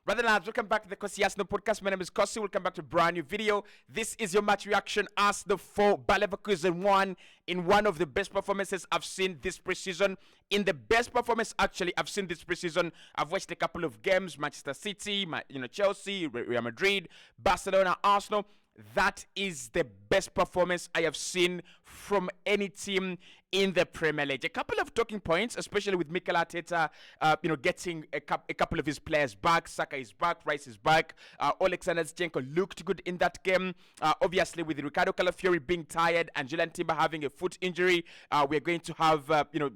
Brother lads, welcome back to the Cossy podcast. My name is Cossy. Welcome back to a brand new video. This is your match reaction. Arsenal 4, Leverkusen 1 in one of the best performances I've seen this preseason. In the best performance, actually, I've seen this preseason. I've watched a couple of games: Manchester City, Chelsea, Real Madrid, Barcelona, Arsenal. That is the best performance I have seen from any team in the Premier League. A couple of talking points, especially with Mikel Arteta, getting a couple of his players back. Saka is back, Rice is back. Alexander Zinchenko looked good in that game. Obviously, with Ricardo Calafiori being tired and Julian Timber having a foot injury, we're going to have,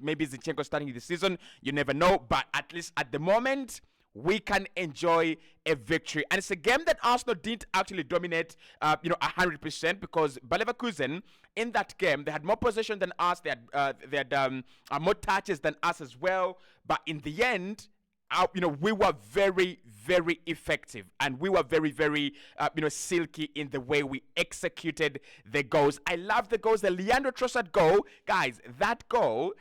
maybe Zinchenko starting the season. You never know, but at least at the moment, we can enjoy a victory. And it's a game that Arsenal didn't actually dominate, 100%, because Leverkusen, in that game, they had more possession than us. They had more touches than us as well. But in the end, we were very, very effective, and we were very, very, silky in the way we executed the goals. I love the goals. The Leandro Trossard goal, guys, that goal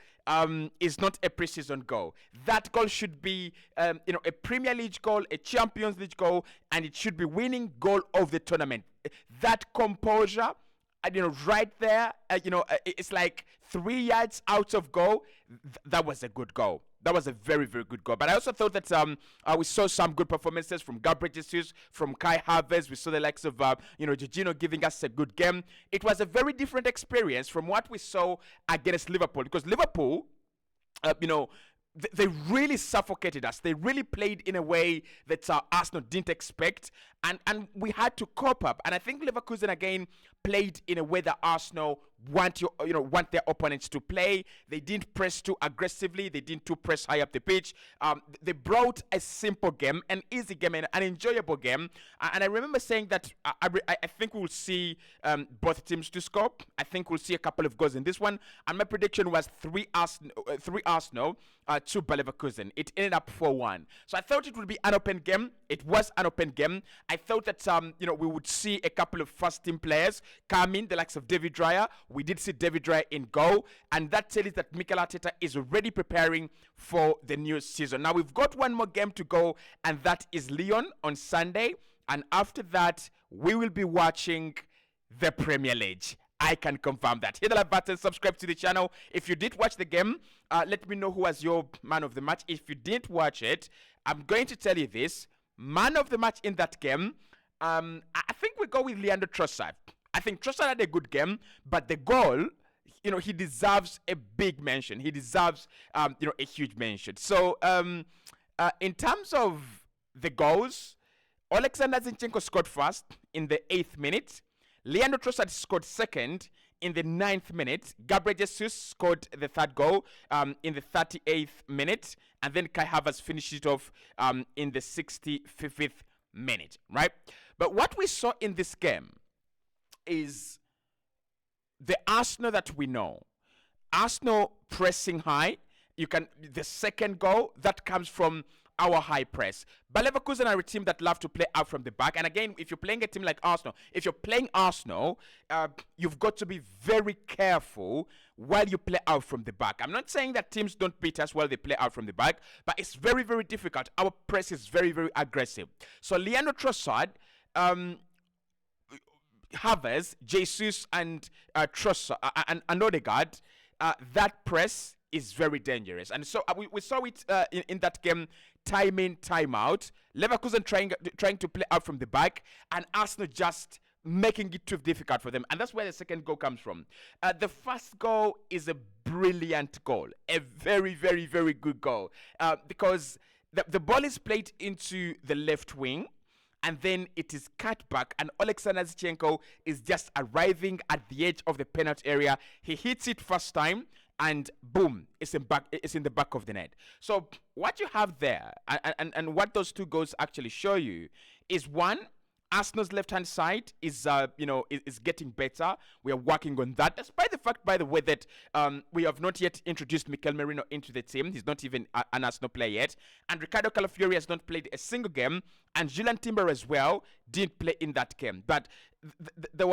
is not a preseason goal. That goal should be, a Premier League goal, a Champions League goal, and it should be winning goal of the tournament. That composure, right there, it's like 3 yards out of goal. That was a good goal. That was a very, very good goal. But I also thought that we saw some good performances from Gabriel Jesus, from Kai Havertz. We saw the likes of, Jorginho giving us a good game. It was a very different experience from what we saw against Liverpool. Because Liverpool, they really suffocated us. They really played in a way that Arsenal didn't expect. And we had to cope up. And I think Leverkusen, again, played in a way that Arsenal want their opponents to play. They didn't press too aggressively. They didn't too press high up the pitch. They brought a simple game, an easy game, and an enjoyable game. And I remember saying that I think we'll see both teams to score. I think we'll see a couple of goals in this one. And my prediction was 3 Arsenal, 2 Leverkusen. It ended up 4-1. So I thought it would be an open game. It was an open game. I thought that we would see a couple of first-team players come in, the likes of David Raya. We did see David Raya in goal, and that tells us that Mikel Arteta is already preparing for the new season. Now, we've got one more game to go, and that is Lyon on Sunday. And after that, we will be watching the Premier League. I can confirm that. Hit the like button, subscribe to the channel. If you did watch the game, let me know who was your man of the match. If you didn't watch it, I'm going to tell you this. Man of the match in that game, I think we go with Leandro Trossard. I think Trossard had a good game, but the goal, he deserves a big mention. He deserves, a huge mention. So, in terms of the goals, Alexander Zinchenko scored first in the 8th minute. Leandro Trossard scored second in the 9th minute. Gabriel Jesus scored the 3rd goal in the 38th minute. And then Kai Havertz finished it off in the 65th minute, right? But what we saw in this game is the Arsenal that we know. Arsenal pressing high. The second goal, that comes from our high press. But Leverkusen are a team that love to play out from the back. And again, if you're playing a team like Arsenal, you've got to be very careful while you play out from the back. I'm not saying that teams don't beat us while they play out from the back, but it's very, very difficult. Our press is very, very aggressive. So Leandro Trossard, Havertz, Jesus, and Trossard, and Odegaard, that press is very dangerous. And so we saw it in that game, time in, time out. Leverkusen trying to play out from the back, and Arsenal just making it too difficult for them. And that's where the second goal comes from. The first goal is a brilliant goal, a very, very, very good goal, because the ball is played into the left wing, and then it is cut back, and Alexander Zinchenko is just arriving at the edge of the penalty area. He hits it first time, and boom, it's in the back of the net. So what you have there, and what those 2 goals actually show you, is one, Arsenal's left-hand side is getting better. We are working on that. Despite the fact, by the way, that we have not yet introduced Mikel Merino into the team. He's not even an Arsenal player yet. And Ricardo Calafiori has not played a single game. And Julian Timber as well didn't play in that game. But there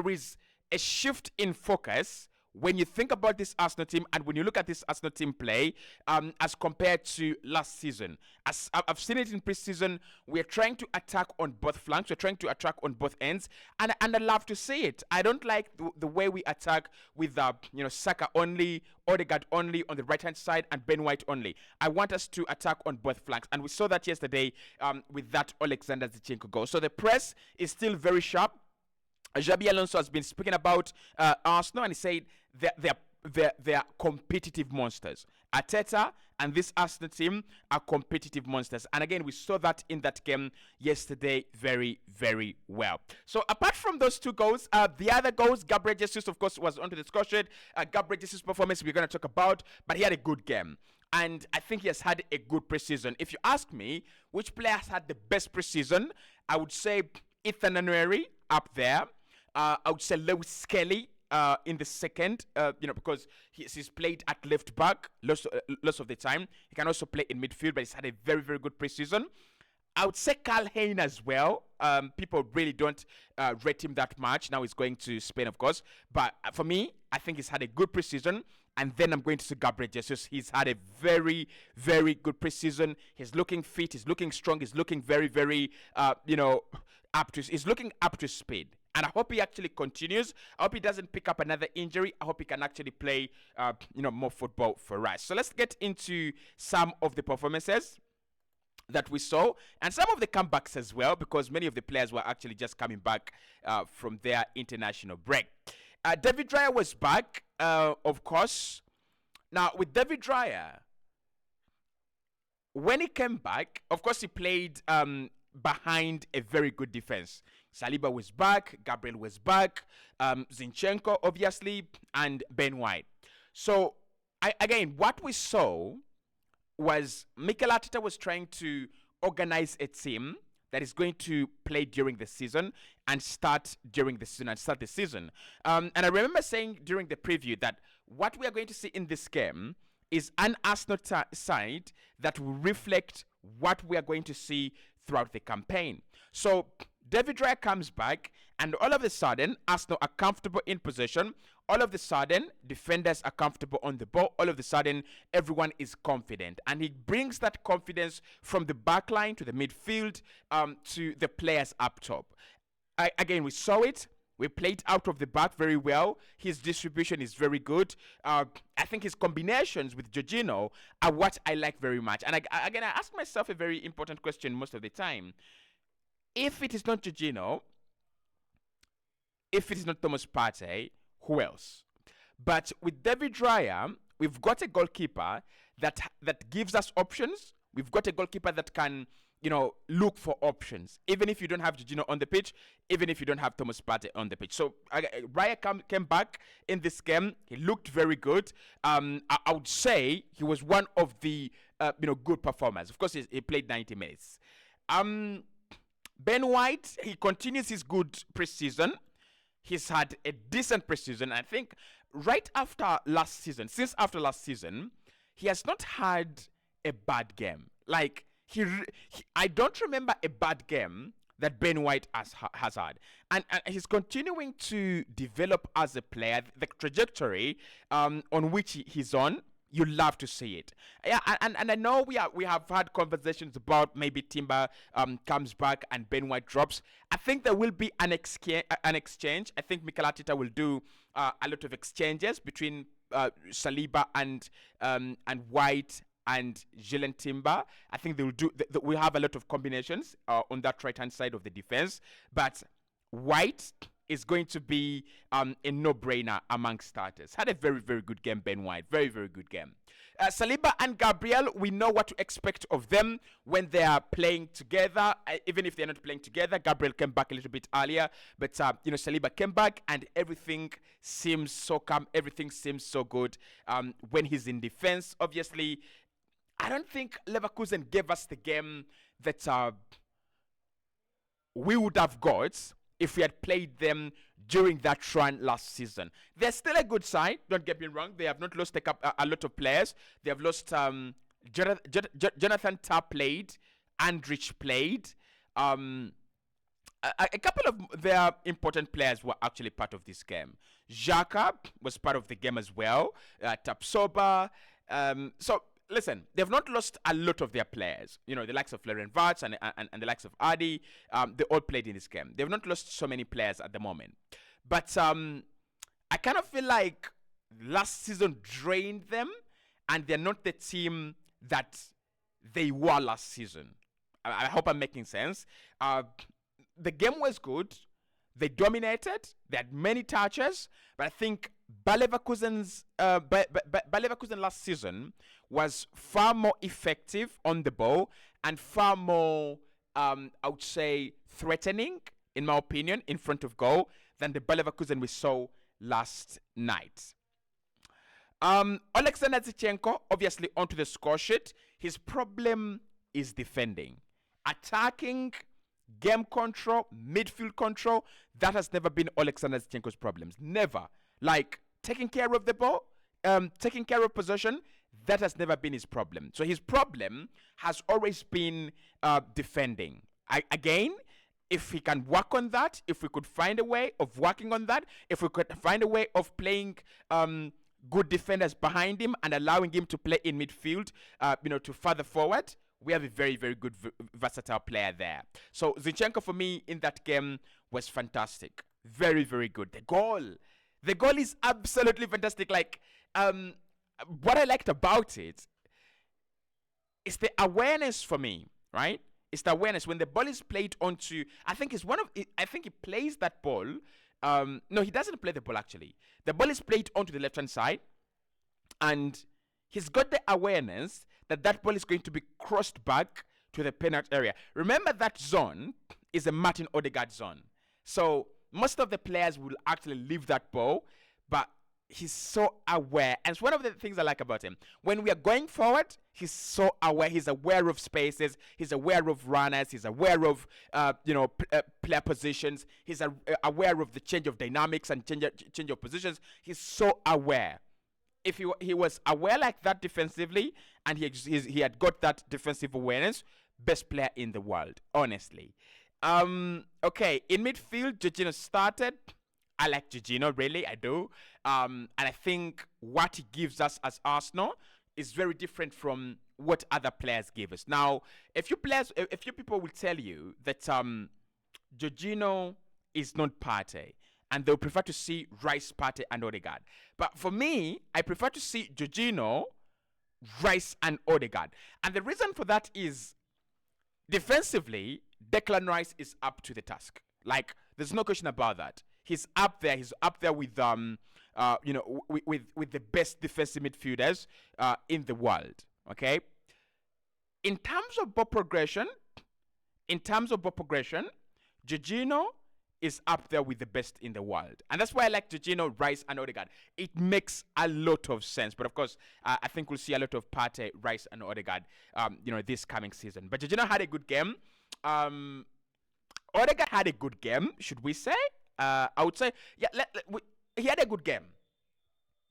is a shift in focus when you think about this Arsenal team and when you look at this Arsenal team play as compared to last season, as I've seen it in preseason, we're trying to attack on both flanks, we're trying to attack on both ends, and I love to see it. I don't like the way we attack with Saka only, Odegaard only on the right hand side, and Ben White only. I want us to attack on both flanks, and we saw that yesterday with that Alexander Zinchenko goal. So the press is still very sharp. Xabi Alonso has been speaking about Arsenal, and he said they're competitive monsters. Arteta and this Arsenal team are competitive monsters. And again, we saw that in that game yesterday very, very well. So apart from those two goals, the other goals, Gabriel Jesus, of course, was on the discussion. Gabriel Jesus' performance we're going to talk about, but he had a good game. And I think he has had a good preseason. If you ask me, which player has had the best preseason, I would say Ethan Nwaneri up there. I would say Lewis Skelly in the second, because he's played at left back lots of the time. He can also play in midfield, but he's had a very, very good preseason. I would say Carl Hayne as well. People really don't rate him that much. Now he's going to Spain, of course. But for me, I think he's had a good preseason. And then I'm going to say Gabriel Jesus. He's had a very, very good preseason. He's looking fit. He's looking strong. He's looking very, very, he's looking up to speed. And I hope he actually continues. I hope he doesn't pick up another injury. I hope he can actually play, more football for us. So let's get into some of the performances that we saw and some of the comebacks as well, because many of the players were actually just coming back from their international break. David Raya was back, of course. Now, with David Raya, when he came back, of course, he played behind a very good defense. Saliba was back, Gabriel was back, Zinchenko, obviously, and Ben White. So, again, what we saw was Mikel Arteta was trying to organize a team that is going to play during the season and start the season. And I remember saying during the preview that what we are going to see in this game is an Arsenal side that will reflect what we are going to see throughout the campaign. So David Raya comes back, and all of a sudden, Arsenal are comfortable in possession. All of a sudden, defenders are comfortable on the ball. All of a sudden, everyone is confident. And he brings that confidence from the back line to the midfield to the players up top. Again, we saw it. We played out of the back very well. His distribution is very good. I think his combinations with Jorginho are what I like very much. And I ask myself a very important question most of the time. If it is not Jorginho, if it is not Thomas Partey, who else? But with David Raya, we've got a goalkeeper that gives us options. We've got a goalkeeper that can, look for options, even if you don't have Jorginho on the pitch, even if you don't have Thomas Partey on the pitch. So Raya came back in this game. He looked very good. I would say he was one of the good performers. Of course, he played 90 minutes. Ben White, he continues his good preseason. He's had a decent preseason. I think since after last season, he has not had a bad game. Like, I don't remember a bad game that Ben White has had. And he's continuing to develop as a player. The trajectory on which he's on, you love to see it. Yeah, and I know we have had conversations about maybe Timber comes back and Ben White drops. I think there will be an exchange. I think Mikel Arteta will do a lot of exchanges between Saliba and White and Gillen Timber. I think we'll have a lot of combinations on that right-hand side of the defense. But White is going to be a no-brainer among starters. Had a very, very good game, Ben White. Very, very good game. Saliba and Gabriel, we know what to expect of them when they are playing together. Even if they're not playing together, Gabriel came back a little bit earlier. But, Saliba came back and everything seems so calm. Everything seems so good when he's in defense. Obviously, I don't think Leverkusen gave us the game that we would have got if we had played them during that run last season. They're still a good side, don't get me wrong. They have not lost a lot of players. They have lost Jonathan Tah played, Andrich played, a couple of their important players were actually part of this game. Xhaka was part of the game as well. Tapsoba. So listen, they've not lost a lot of their players. You know, the likes of Florian Wirtz and the likes of Adi. They all played in this game. They've not lost so many players at the moment. But I kind of feel like last season drained them, and they're not the team that they were last season. I hope I'm making sense. The game was good. They dominated. They had many touches. But I think Leverkusen last season was far more effective on the ball and far more, I would say, threatening, in my opinion, in front of goal than the Leverkusen we saw last night. Alexander Zinchenko, obviously, onto the score sheet. His problem is defending. Attacking, game control, midfield control, that has never been Alexander Zinchenko's problems. Never. Like, taking care of the ball, taking care of possession, that has never been his problem. So his problem has always been defending. Again, if he can work on that, if we could find a way of working on that, if we could find a way of playing good defenders behind him and allowing him to play in midfield, to further forward, we have a very, very good, versatile player there. So Zinchenko, for me, in that game was fantastic. Very, very good. The goal is absolutely fantastic. Like, what I liked about it is the awareness for me, right? It's the awareness when the ball is played onto. I think he plays that ball. No, he doesn't play the ball actually. The ball is played onto the left-hand side, and he's got the awareness that ball is going to be crossed back to the penalty area. Remember, that zone is a Martin Odegaard zone. So most of the players will actually leave that ball, but he's so aware. And it's one of the things I like about him. When we are going forward, he's so aware. He's aware of spaces. He's aware of runners. He's aware of, player positions. He's aware of the change of dynamics and change of positions. He's so aware. If he was aware like that defensively, and he had got that defensive awareness, best player in the world, honestly. Okay, in midfield, Jorginho started. I like Jorginho, really, I do. And I think what he gives us as Arsenal is very different from what other players give us. Now, a few people will tell you that Jorginho is not Partey, and they'll prefer to see Rice, Partey, and Odegaard. But for me, I prefer to see Jorginho, Rice, and Odegaard. And the reason for that is, defensively, Declan Rice is up to the task. Like, there's no question about that. He's up there. He's up there with with the best defensive midfielders in the world. Okay. In terms of ball progression, Jorginho is up there with the best in the world, and that's why I like Jorginho, Rice, and Odegaard. It makes a lot of sense. But of course, I think we'll see a lot of Partey, Rice, and Odegaard, this coming season. But Jorginho had a good game. Odegaard had a good game, should we say? I would say, yeah, he had a good game.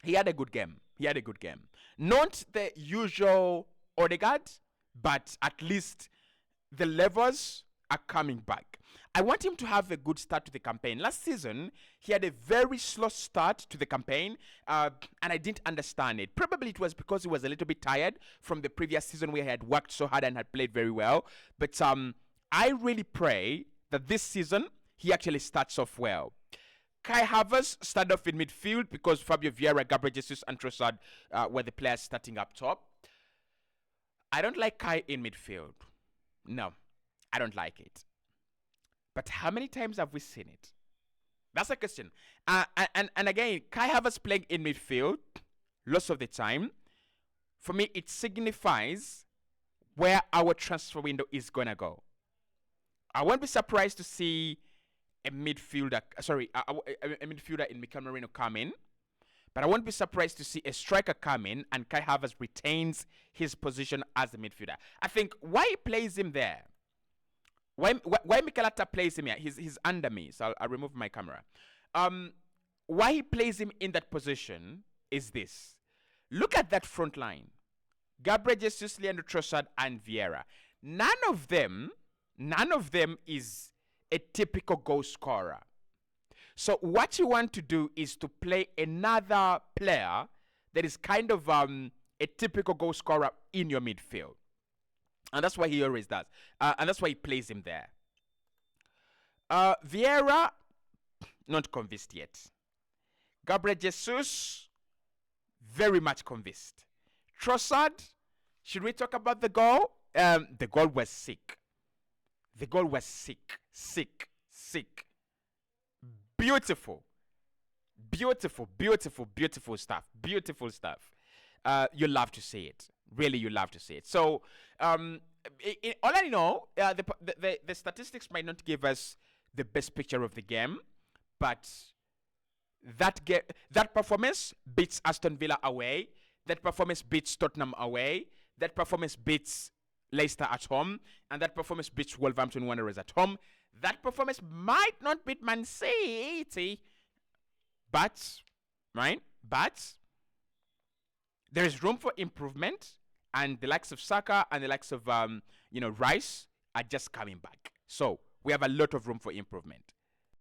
He had a good game. Not the usual Odegaard, but at least the levels are coming back. I want him to have a good start to the campaign. Last season, he had a very slow start to the campaign, and I didn't understand it. Probably it was because he was a little bit tired from the previous season where he had worked so hard and had played very well. But I really pray that this season, he actually starts off well. Kai Havertz started off in midfield because Fabio Vieira, Gabriel Jesus, and Trossard were the players starting up top. I don't like Kai in midfield. No, I don't like it. But how many times have we seen it? That's the question. And again, Kai Havertz playing in midfield, lots of the time, for me, it signifies where our transfer window is going to go. I won't be surprised to see a midfielder in Mikel Merino come in, but I won't be surprised to see a striker come in and Kai Havertz retains his position as a midfielder. I think why he plays him there, why Mikel Arteta plays him here, he's under me, so I'll remove my camera. Why he plays him in that position is this. Look at that front line. Gabriel Jesus, Leandro Trossard, and Vieira. None of them is a typical goal scorer. So what you want to do is to play another player that is kind of a typical goal scorer in your midfield. And that's what he always does. And that's why he plays him there. Vieira, not convinced yet. Gabriel Jesus, very much convinced. Trossard, should we talk about the goal? The goal was sick. The goal was sick. Beautiful. Beautiful stuff. Beautiful stuff. You love to see it. Really, you love to see it. So, all I know, the statistics might not give us the best picture of the game, but that performance beats Aston Villa away. That performance beats Tottenham away. That performance beats Leicester at home. And that performance beats Wolverhampton Wanderers at home. That performance might not beat Man City. But there is room for improvement. And the likes of Saka and the likes of Rice are just coming back. So we have a lot of room for improvement.